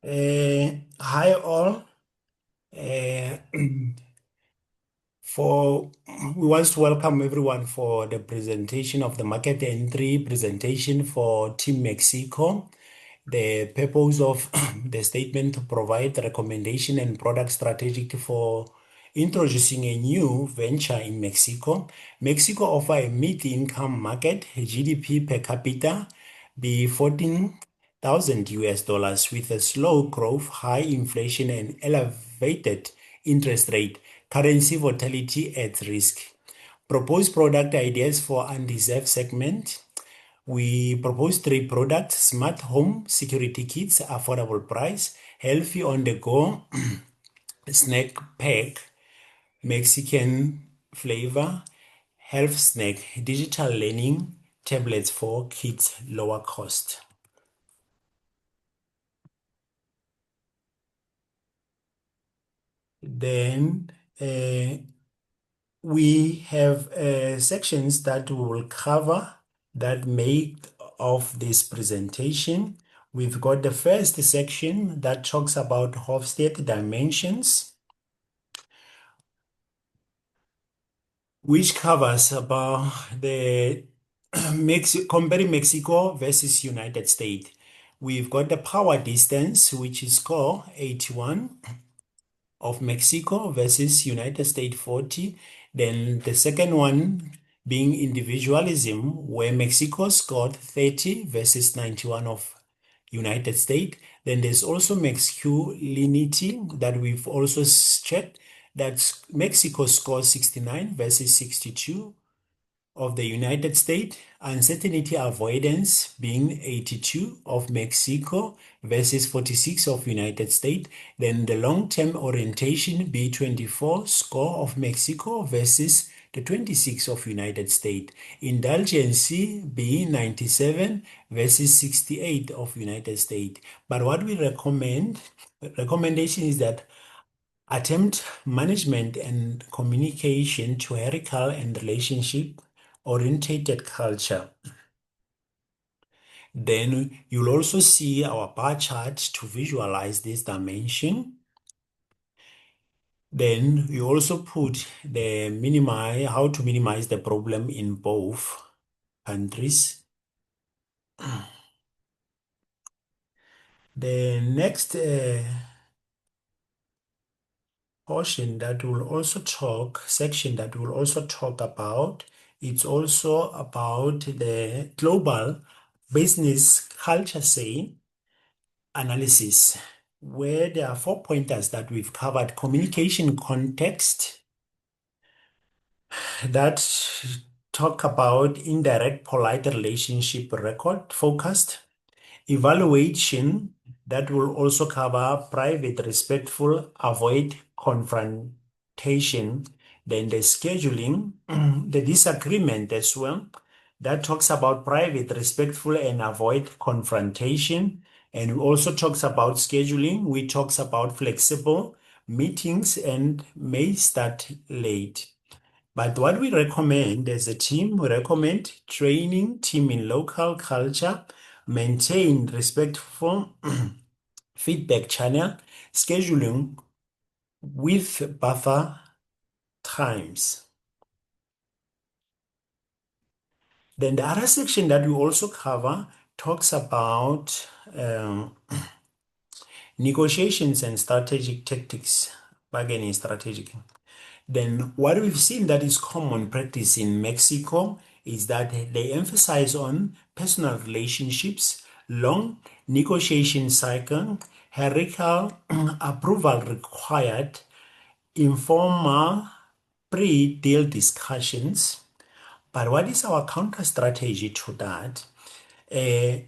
Hi all. Uh, for we want to welcome everyone for the presentation of the market entry presentation for Team Mexico. The purpose of the statement to provide recommendation and product strategy for introducing a new venture in Mexico. Mexico offer a mid-income market, GDP per capita be 14,000 US dollars with a slow growth, high inflation and elevated interest rate, currency volatility at risk. Propose product ideas for undeserved segment. We propose three products: smart home security kits, affordable price, healthy on the go snack pack, Mexican flavor, health snack, digital learning tablets for kids, lower cost. Then we have sections that we will cover that make of this presentation. We've got the first section that talks about Hofstede dimensions, which covers about the comparing Mexico versus United States. We've got the power distance, which is score 81 of Mexico versus United States 40. Then the second one being individualism, where Mexico scored 30 versus 91 of United States. Then there's also masculinity that we've also checked. That's Mexico scores 69 versus 62 of the United States, uncertainty avoidance being 82 of Mexico versus 46 of United States. Then the long-term orientation B24 score of Mexico versus the 26 of United States. Indulgency being 97 versus 68 of United States. But what we recommendation is that attempt management and communication to hierarchical and relationship orientated culture. Then you'll also see our bar chart to visualize this dimension. Then you also put the how to minimize the problem in both countries. The next section that will also talk about, it's also about the global business culture say analysis, where there are 4 pointers that we've covered: communication context, that talk about indirect polite relationship record focused, evaluation, that will also cover private, respectful, avoid confrontation. Then the scheduling, the disagreement as well, that talks about private, respectful, and avoid confrontation. And also talks about scheduling. We talks about flexible meetings and may start late. But what we recommend as a team, we recommend training team in local culture, maintain respectful feedback channel, scheduling with buffer times. Then the other section that we also cover talks about negotiations and strategic tactics, bargaining strategy. Then what we've seen that is common practice in Mexico is that they emphasize on personal relationships, long negotiation cycle, hierarchical approval required, informal pre-deal discussions. But what is our counter strategy to that?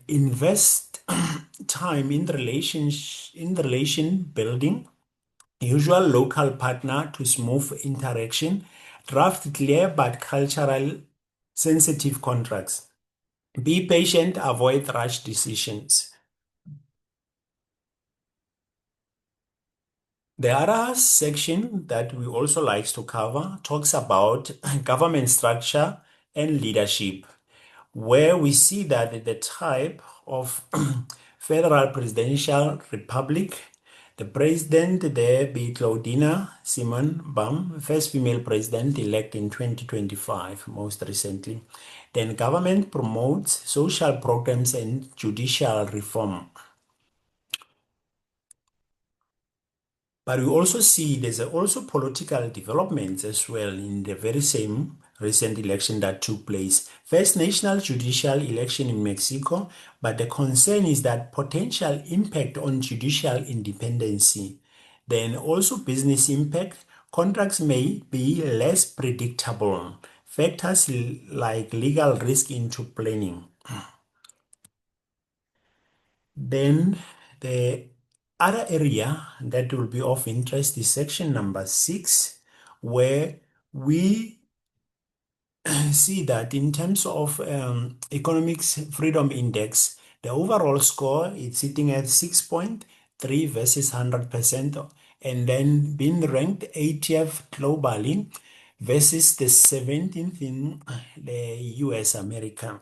Invest time in relation building, usual local partner to smooth interaction, draft clear but cultural sensitive contracts. Be patient, avoid rash decisions. The other section that we also like to cover talks about government structure and leadership, where we see that the type of Federal Presidential Republic. The president there be Claudina Simon Bam, first female president elect in 2025, most recently. Then government promotes social programs and judicial reform. But we also see there's also political developments as well in the very same recent election that took place. First national judicial election in Mexico, but the concern is that potential impact on judicial independency. Then also business impact, contracts may be less predictable. Factors like legal risk into planning. Then the other area that will be of interest is section number 6, where we see that in terms of economics freedom index, the overall score is sitting at 6.3 versus 100%, and then being ranked 80th globally versus the 17th in the US America.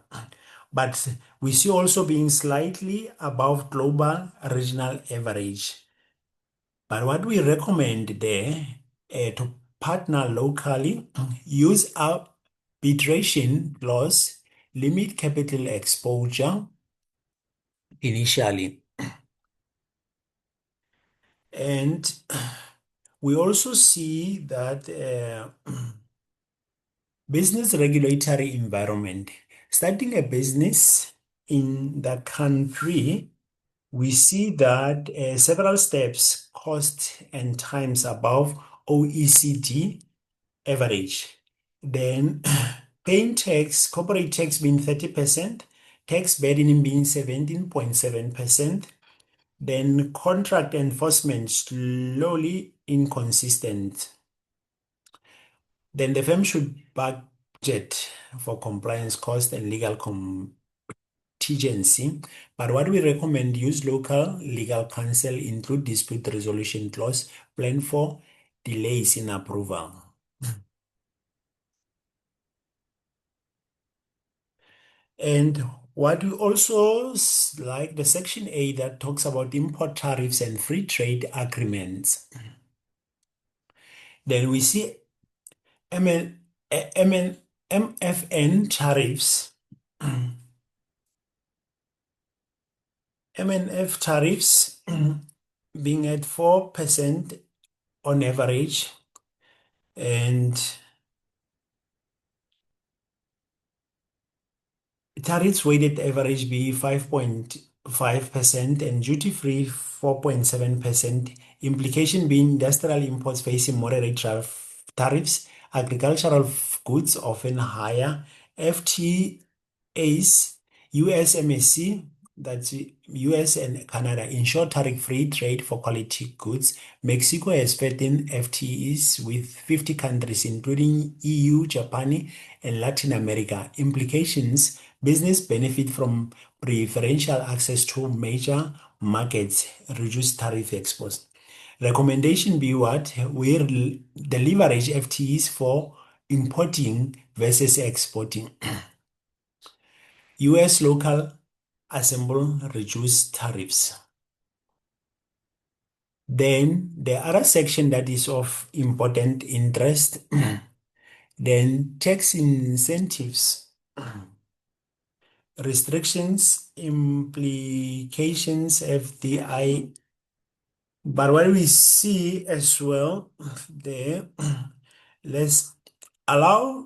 But we see also being slightly above global regional average. But what we recommend there to partner locally, use arbitration clause, limit capital exposure initially. And we also see that business regulatory environment, starting a business in the country, we see that several steps cost and times above OECD average. Then paying tax, corporate tax being 30%, tax burden being 17.7%, then contract enforcement slowly inconsistent. Then the firm should budget for compliance cost and legal contingency. But what we recommend, use local legal counsel, include dispute resolution clause, plan for delays in approval. And what we also like the section A that talks about import tariffs and free trade agreements. Then we see MFN tariffs. MNF tariffs being at 4% on average, and tariffs weighted average be 5.5% and duty-free 4.7%. Implication being industrial imports facing moderate tariffs, agricultural goods often higher, FTAs, USMSC, that's US and Canada, ensure tariff-free trade for quality goods. Mexico has 13 FTEs with 50 countries, including EU, Japan, and Latin America. Implications: business benefit from preferential access to major markets, reduce tariff exposure. Recommendation be what? We leverage FTEs for importing versus exporting. US local assemble, reduce tariffs. Then the other section that is of important interest, then tax incentives, restrictions, implications, FDI. But what we see as well there, let's allowed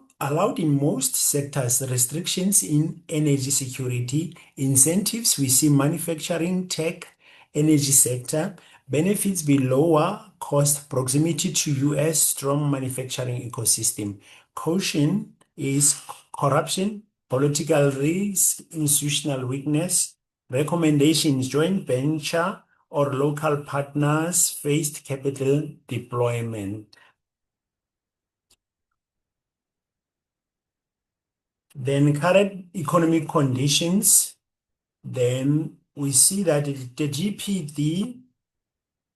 in most sectors, restrictions in energy security, incentives we see manufacturing, tech, energy sector, benefits be lower cost, proximity to US, strong manufacturing ecosystem. Caution is corruption, political risk, institutional weakness. Recommendations: joint venture or local partners, phased capital deployment. Then current economic conditions, then we see that the GPD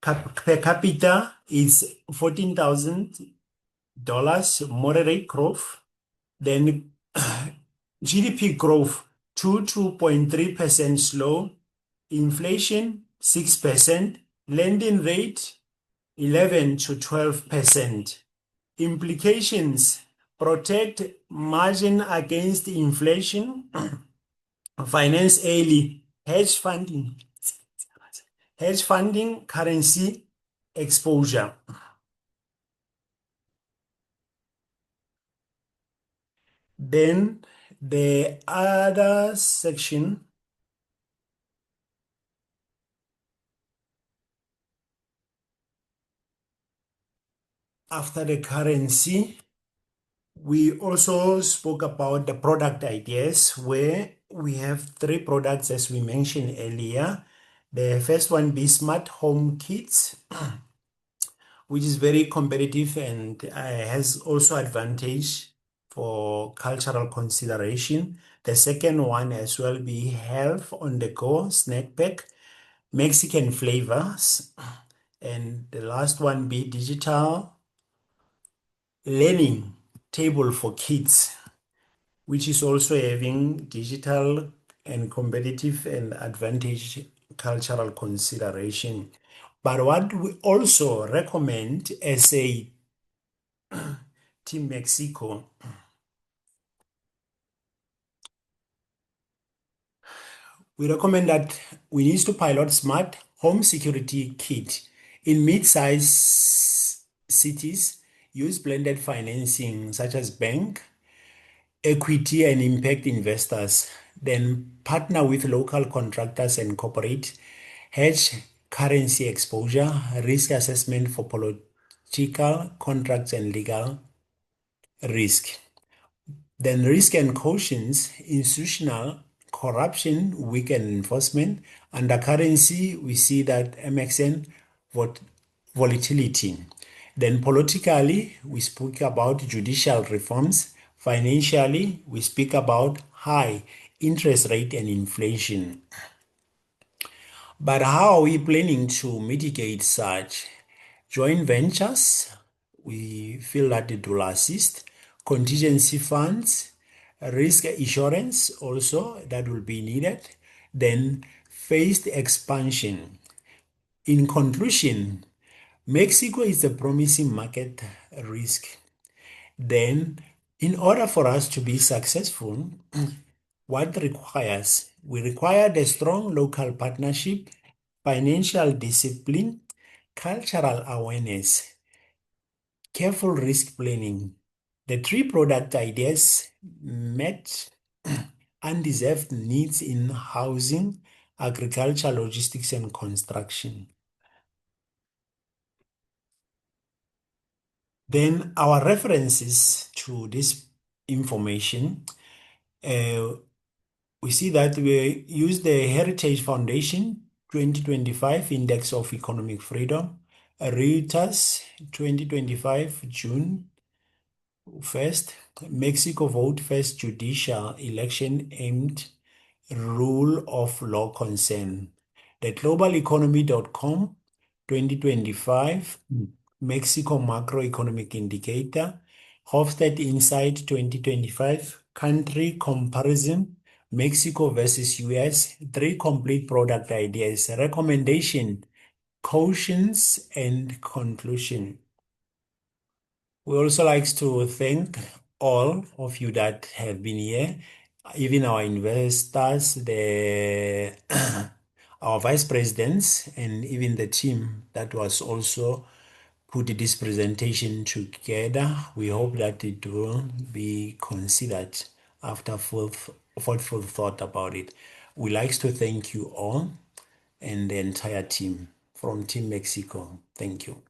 per capita is $14,000, moderate growth. Then GDP growth 2.3% slow. Inflation 6%, lending rate 11 to 12%. Implications: protect margin against inflation, finance early, hedge funding, currency exposure. Then the other section, after the currency, we also spoke about the product ideas, where we have three products as we mentioned earlier. The first one be smart home kits, which is very competitive and has also advantage for cultural consideration. The second one as well be health on the go snack pack, Mexican flavors, and the last one be digital learning table for kids, which is also having digital and competitive and advantage cultural consideration. But what we also recommend as a Team Mexico, we recommend that we need to pilot smart home security kit in mid-size cities, use blended financing such as bank, equity and impact investors, then partner with local contractors and corporate, hedge currency exposure, risk assessment for political contracts and legal risk. Then risk and cautions, institutional corruption, weak enforcement. Under currency, we see that MXN volatility. Then politically, we speak about judicial reforms. Financially, we speak about high interest rate and inflation. But how are we planning to mitigate such? Joint ventures, we feel that it will assist. Contingency funds, risk insurance also that will be needed. Then phased expansion. In conclusion, Mexico is a promising market risk. Then, in order for us to be successful, what requires? We require the strong local partnership, financial discipline, cultural awareness, careful risk planning. The three product ideas met undeserved needs in housing, agriculture, logistics, and construction. Then our references to this information, uh, we see that we use the Heritage Foundation 2025 Index of Economic Freedom, Reuters 2025 June 1st, Mexico Vote First Judicial Election Aimed Rule of Law Concern, the globaleconomy.com 2025 Mexico Macroeconomic Indicator, Hofstede Insight 2025 Country Comparison, Mexico versus US, three complete product ideas, recommendation, cautions, and conclusion. We also like to thank all of you that have been here, even our investors, the our vice presidents, and even the team that was also put this presentation together. We hope that it will be considered after thoughtful thought about it. We like to thank you all and the entire team from Team Mexico. Thank you.